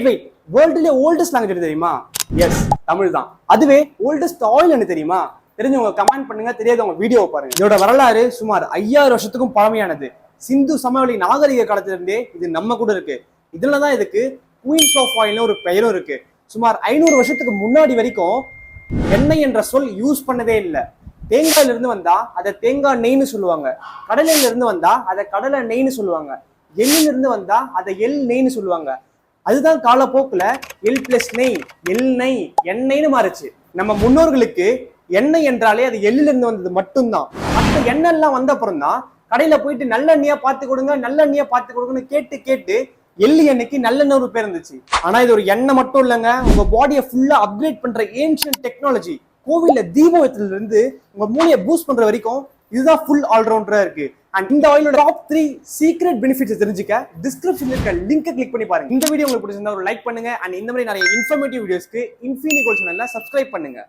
Wait வேர்ல்டுல oldest language தெரியுமா? S, Tamil தான். அதுவே ஓல்டஸ்ட் ஆயில் என்ன தெரியுமா? தெரிஞ்சவங்க கமெண்ட் பண்ணுங்க, தெரியாதவங்க வீடியோ பாருங்க. இதோட வரலாறு சுமார் 5000 வருஷத்துக்கும் பழமையானது. சிந்து சமவெளி நாகரிக காலத்துல இருந்தே இது நம்ம கூட இருக்கு. இதுலதான் இதுக்கு குயின்ஸ் ஆஃப் ஆயில்னு ஒரு பெயரும் இருக்கு. சுமார் 500 வருஷத்துக்கு முன்னாடி வரைக்கும் எண்ணெய் என்ற சொல் யூஸ் பண்ணதே இல்லை. தேங்காயில இருந்து வந்தா அதை தேங்காய் நெய்ன்னு சொல்லுவாங்க. கடலையில இருந்து வந்தா அதை கடலை நெய்ன்னு சொல்லுவாங்க. எள்ளில இருந்து வந்தா அதை எள் நெய்ன்னு சொல்லுவாங்க. அதுதான் காலப்போக்குல எல் பிளஸ் நெய், எள் நெய், எண்ணெய்னு மாறுச்சு. நம்ம முன்னோர்களுக்கு எண்ணெய் என்றாலே அது எள்ளில இருந்து வந்தது மட்டும்தான். மற்ற எண்ணெய் எல்லாம் வந்த அப்புறம் தான் கடையில போயிட்டு நல்லெண்ணெயா பார்த்து கொடுங்க, நல்லெண்ணெயா பார்த்து கொடுங்கன்னு கேட்டு கேட்டு எள்ளு எண்ணெய்க்கு நல்லெண்ணெய் ஒரு பேர் இருந்துச்சு. ஆனா இது ஒரு எண்ணெய் மட்டும் இல்லைங்க, உங்க பாடியை ஃபுல்லா அப்கிரேட் பண்ற ஏன்ஷியன்ட் டெக்னாலஜி. கோவில்ல தீபத்துல இருந்து உங்க மூளையை பூஸ்ட் பண்ற வரைக்கும் இதுதான் ஃபுல் ஆல்ரவுண்டரா இருக்கு. அண்ட் இந்த ஆயிலோட டாப் 3 சீக்ரெட் பெனிஃபிட்ஸ் தெரிஞ்சுக்க டிஸ்கிரிப்ஷன்ல இருக்க லிங்கை கிளிக் பண்ணி பாருங்க. இந்த வீடியோ உங்களுக்கு பிடிச்சிருந்தா ஒரு லைக் பண்ணுங்க. அண்ட் இந்த மாதிரி நிறைய இன்ஃபர்மேட்டிவ் வீடியோஸ்க்கு இன்ஃபினி கோல்ட் சேனல்ல சப்ஸ்கிரைப் பண்ணுங்க.